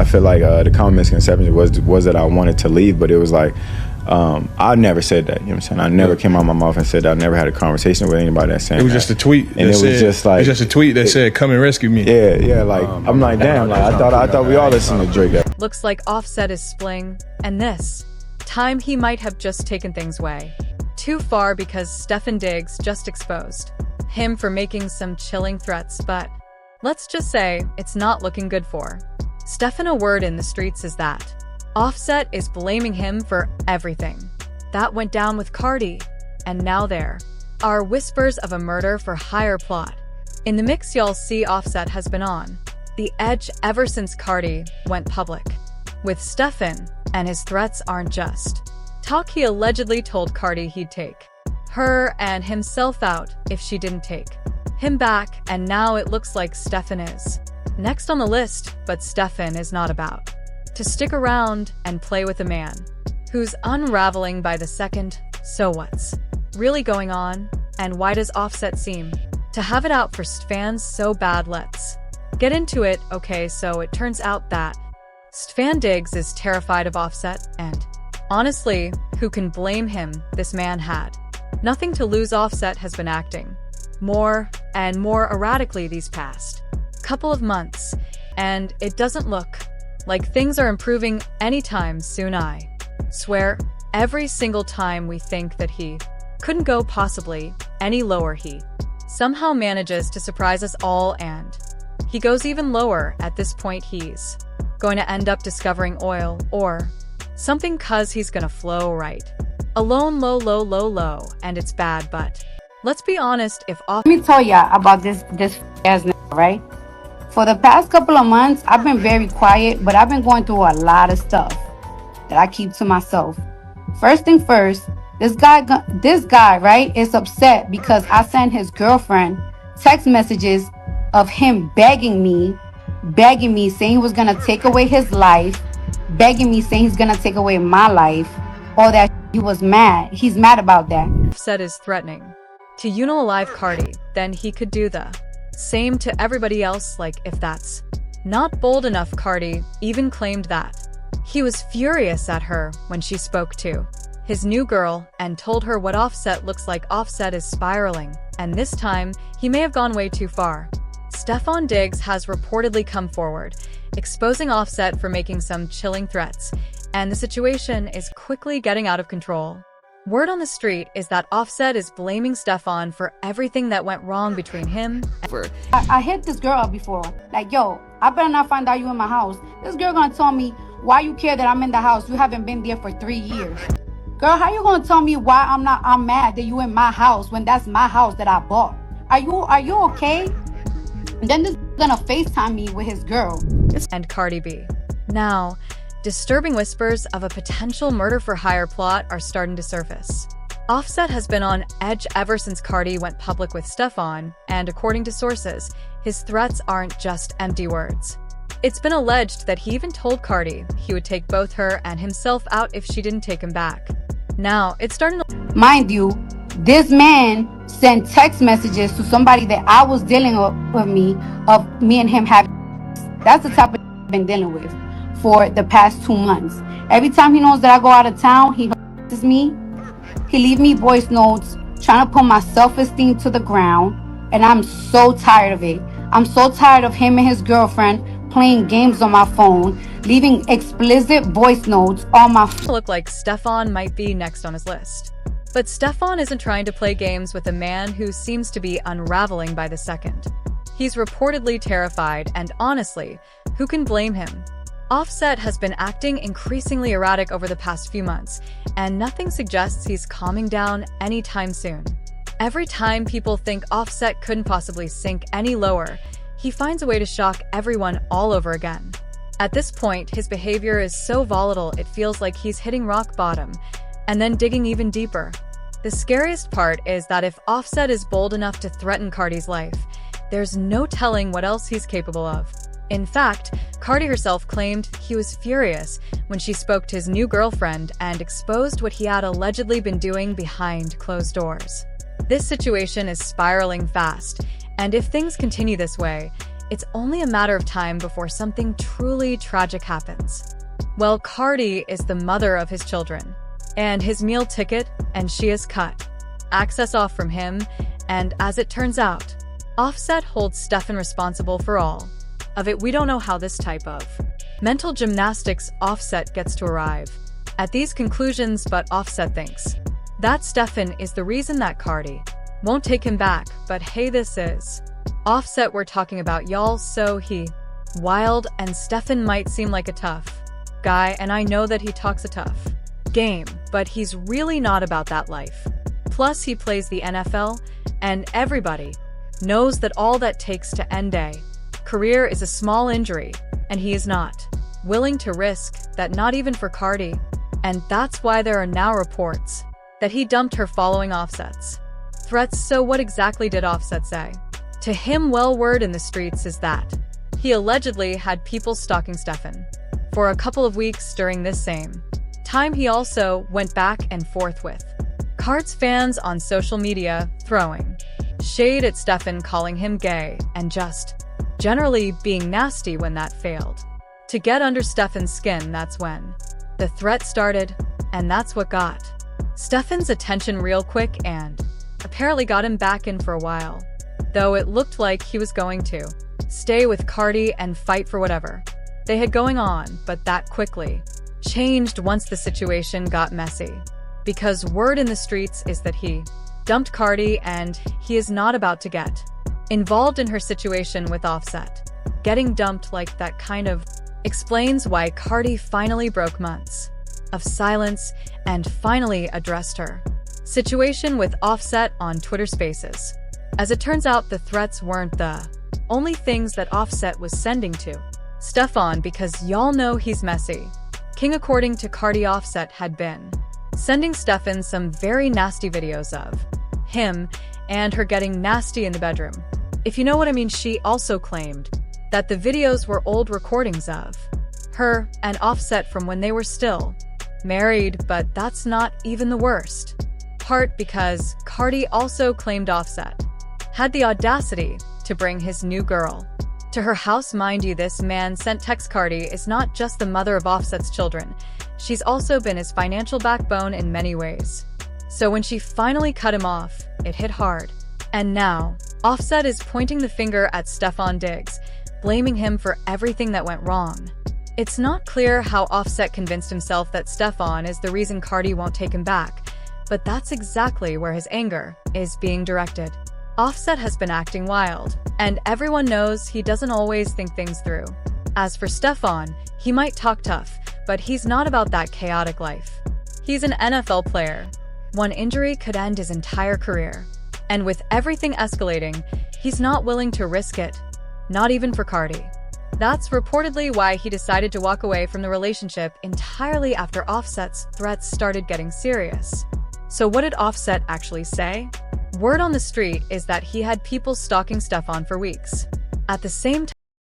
I feel like the common misconception was that I wanted to leave, but it was like, I never said that. You know what I'm saying? I never came out of my mouth and said that. I never had a conversation with anybody that saying it was just a tweet. And it was just like, it was just a tweet that said, "Come and rescue me." Yeah. Like I'm like, damn. Like I thought we all listened to Drake. Looks like Offset is spling, and this time he might have just taken things way too far because Stefon Diggs just exposed him for making some chilling threats. But let's just say it's not looking good for Stefon. A word in the streets is that Offset is blaming him for everything that went down with Cardi, and now there are whispers of a murder for hire plot. In the mix, y'all see Offset has been on the edge ever since Cardi went public with Stefon, and his threats aren't just talk. He allegedly told Cardi he'd take her and himself out if she didn't take him back, and now it looks like Stefon is next on the list. But Stefon is not about to stick around and play with a man who's unraveling by the second. So what's really going on, and why does Offset seem to have it out for fans so bad? Let's get into it. Okay, so it turns out that Stefon Diggs is terrified of Offset, and honestly, who can blame him? This man had nothing to lose. Offset has been acting more and more erratically these past couple of months, and it doesn't look like things are improving anytime soon. I swear, every single time we think that he couldn't go possibly any lower, he somehow manages to surprise us all, and he goes even lower. At this point, he's going to end up discovering oil or something, cause he's gonna flow right alone, low, and it's bad. But let's be honest, if let me tell ya about this ass nigga, right? For the past couple of months, I've been very quiet, but I've been going through a lot of stuff that I keep to myself. First thing first, this guy, right, is upset because I sent his girlfriend text messages of him begging me, saying he was gonna take away his life, begging me, saying he's gonna take away my life, all that. He was mad. He's mad about that. Offset is threatening to alive Cardi, then he could do the same to everybody else. Like, if that's not bold enough, Cardi even claimed that he was furious at her when she spoke to his new girl and told her what Offset looks like. Offset is spiraling, and this time he may have gone way too far. Stefon Diggs has reportedly come forward, exposing Offset for making some chilling threats, and the situation is quickly getting out of control. Word on the street is that Offset is blaming Stefon for everything that went wrong between him and I hit this girl up before, like, yo, I better not find out you in my house. This girl gonna tell me why you care that I'm in the house. You haven't been there for 3 years. Girl, how you gonna tell me why I'm mad that you in my house when that's my house that I bought? Are you okay? And then this gonna FaceTime me with his girl. And Cardi B. Now, disturbing whispers of a potential murder for hire plot are starting to surface. Offset has been on edge ever since Cardi went public with Stefon, and according to sources, his threats aren't just empty words. It's been alleged that he even told Cardi he would take both her and himself out if she didn't take him back. Now, it's starting to... Mind you, this man sent text messages to somebody that I was dealing with me and him having... That's the type of I've been dealing with for the past 2 months. Every time he knows that I go out of town, he harasses me. He leave me voice notes trying to put my self-esteem to the ground, and I'm so tired of it. I'm so tired of him and his girlfriend playing games on my phone, leaving explicit voice notes on my phone. Look like Stefon might be next on his list. But Stefon isn't trying to play games with a man who seems to be unraveling by the second. He's reportedly terrified, and honestly, who can blame him? Offset has been acting increasingly erratic over the past few months, and nothing suggests he's calming down anytime soon. Every time people think Offset couldn't possibly sink any lower, he finds a way to shock everyone all over again. At this point, his behavior is so volatile it feels like he's hitting rock bottom, and then digging even deeper. The scariest part is that if Offset is bold enough to threaten Cardi's life, there's no telling what else he's capable of. In fact, Cardi herself claimed he was furious when she spoke to his new girlfriend and exposed what he had allegedly been doing behind closed doors. This situation is spiraling fast, and if things continue this way, it's only a matter of time before something truly tragic happens. Well, Cardi is the mother of his children, and his meal ticket, and she is cut access off from him, and as it turns out, Offset holds Stefon responsible for all of it. We don't know how this type of mental gymnastics Offset gets to arrive at these conclusions, but Offset thinks that Stefon is the reason that Cardi won't take him back. But hey, this is Offset we're talking about, y'all, so he wild, and Stefon might seem like a tough guy, and I know that he talks a tough game, but he's really not about that life. Plus, he plays the NFL, and everybody knows that all that takes to end a career is a small injury, and he is not willing to risk that, not even for Cardi. And that's why there are now reports that he dumped her following Offset's threats. So what exactly did Offset say to him? Well, word in the streets is that he allegedly had people stalking Stefon for a couple of weeks. During this same time, he also went back and forth with Cardi's fans on social media, throwing shade at Stefon, calling him gay, and just generally being nasty. When that failed to get under Stefon's skin, that's when the threat started, and that's what got Stefon's attention real quick and apparently got him back in for a while, though it looked like he was going to stay with Cardi and fight for whatever they had going on. But that quickly changed once the situation got messy, because word in the streets is that he dumped Cardi, and he is not about to get involved in her situation with Offset. Getting dumped like that kind of explains why Cardi finally broke months of silence and finally addressed her situation with Offset on Twitter Spaces. As it turns out, the threats weren't the only things that Offset was sending to Stefon, because y'all know he's messy king. According to Cardi, Offset had been sending Stefon some very nasty videos of him and her getting nasty in the bedroom, if you know what I mean. She also claimed that the videos were old recordings of her and Offset from when they were still married. But that's not even the worst part, because Cardi also claimed Offset had the audacity to bring his new girl to her house. Mind you, this man sent text. Cardi is not just the mother of Offset's children, she's also been his financial backbone in many ways. So when she finally cut him off, it hit hard. And now, Offset is pointing the finger at Stefon Diggs, blaming him for everything that went wrong. It's not clear how Offset convinced himself that Stefon is the reason Cardi won't take him back, but that's exactly where his anger is being directed. Offset has been acting wild, and everyone knows he doesn't always think things through. As for Stefon, he might talk tough, but he's not about that chaotic life. He's an NFL player. One injury could end his entire career. And with everything escalating, he's not willing to risk it, not even for Cardi. That's reportedly why he decided to walk away from the relationship entirely after Offset's threats started getting serious. So what did Offset actually say? Word on the street is that he had people stalking Stefon for weeks. At the same time,